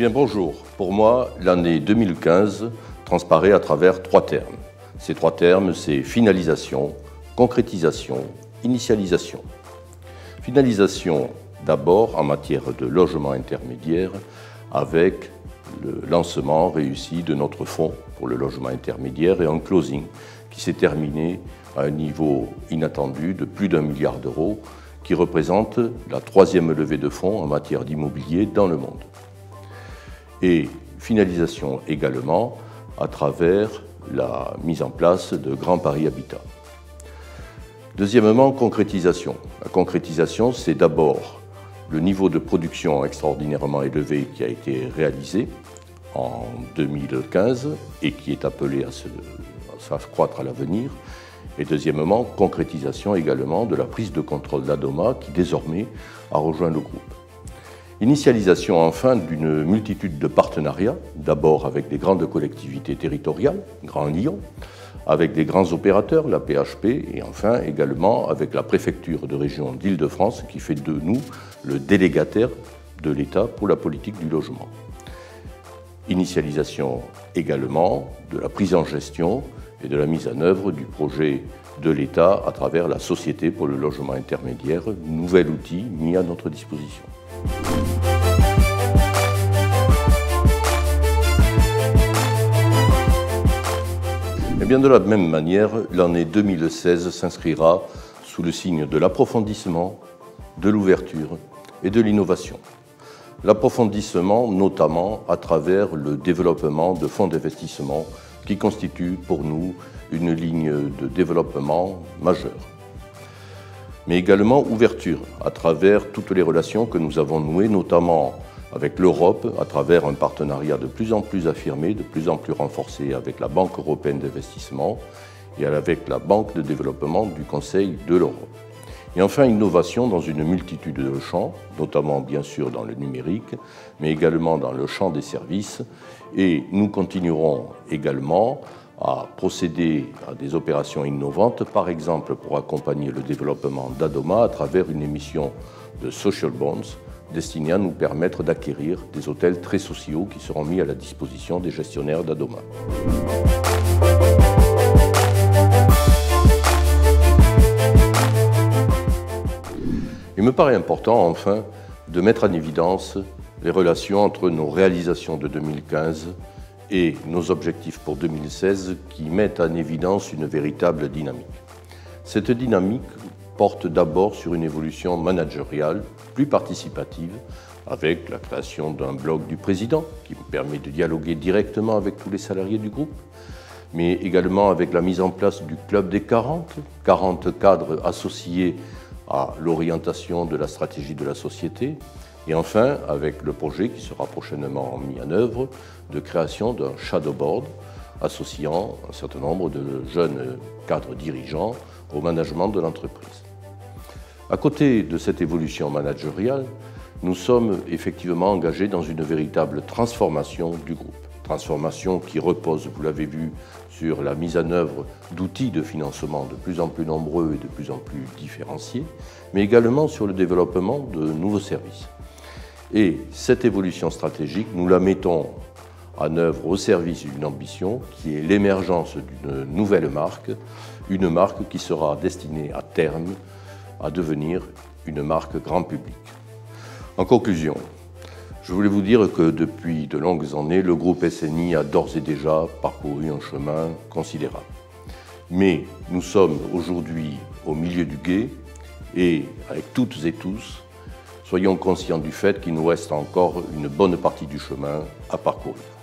bien, bonjour. Pour moi, l'année 2015 transparaît à travers trois termes. Ces trois termes, c'est finalisation, concrétisation, initialisation. Finalisation, d'abord en matière de logement intermédiaire, avec le lancement réussi de notre fonds pour le logement intermédiaire et un closing qui s'est terminé à un niveau inattendu de plus d'1 milliard d'euros, qui représente la troisième levée de fonds en matière d'immobilier dans le monde. Et finalisation également à travers la mise en place de Grand Paris Habitat. Deuxièmement, concrétisation. La concrétisation, c'est d'abord le niveau de production extraordinairement élevé qui a été réalisé en 2015 et qui est appelé à s'accroître à l'avenir. Et deuxièmement, concrétisation également de la prise de contrôle d'Adoma qui désormais a rejoint le groupe. Initialisation enfin d'une multitude de partenariats, d'abord avec des grandes collectivités territoriales, Grand Lyon, avec des grands opérateurs, la PHP, et enfin également avec la préfecture de région d'Île-de-France qui fait de nous le délégataire de l'État pour la politique du logement. Initialisation également de la prise en gestion et de la mise en œuvre du projet de l'État à travers la Société pour le logement intermédiaire, nouvel outil mis à notre disposition. Et bien de la même manière, l'année 2016 s'inscrira sous le signe de l'approfondissement, de l'ouverture et de l'innovation. L'approfondissement notamment à travers le développement de fonds d'investissement qui constitue pour nous une ligne de développement majeure. Mais également ouverture à travers toutes les relations que nous avons nouées, notamment avec l'Europe, à travers un partenariat de plus en plus affirmé, de plus en plus renforcé avec la Banque européenne d'investissement et avec la Banque de développement du Conseil de l'Europe. Et enfin, innovation dans une multitude de champs, notamment bien sûr dans le numérique, mais également dans le champ des services. Et nous continuerons également à procéder à des opérations innovantes, par exemple pour accompagner le développement d'Adoma à travers une émission de social bonds destinée à nous permettre d'acquérir des hôtels très sociaux qui seront mis à la disposition des gestionnaires d'Adoma. Il me paraît important, enfin, de mettre en évidence les relations entre nos réalisations de 2015 et nos objectifs pour 2016 qui mettent en évidence une véritable dynamique. Cette dynamique porte d'abord sur une évolution managériale plus participative avec la création d'un blog du président qui me permet de dialoguer directement avec tous les salariés du groupe, mais également avec la mise en place du Club des 40 cadres associés à l'orientation de la stratégie de la société, et enfin avec le projet qui sera prochainement mis en œuvre de création d'un shadow board associant un certain nombre de jeunes cadres dirigeants au management de l'entreprise. À côté de cette évolution managériale, nous sommes effectivement engagés dans une véritable transformation du groupe. Transformation qui repose, vous l'avez vu, sur la mise en œuvre d'outils de financement de plus en plus nombreux et de plus en plus différenciés, mais également sur le développement de nouveaux services. Et cette évolution stratégique, nous la mettons en œuvre au service d'une ambition qui est l'émergence d'une nouvelle marque, une marque qui sera destinée à terme à devenir une marque grand public. En conclusion, je voulais vous dire que depuis de longues années, le groupe SNI a d'ores et déjà parcouru un chemin considérable. Mais nous sommes aujourd'hui au milieu du gué et avec toutes et tous, soyons conscients du fait qu'il nous reste encore une bonne partie du chemin à parcourir.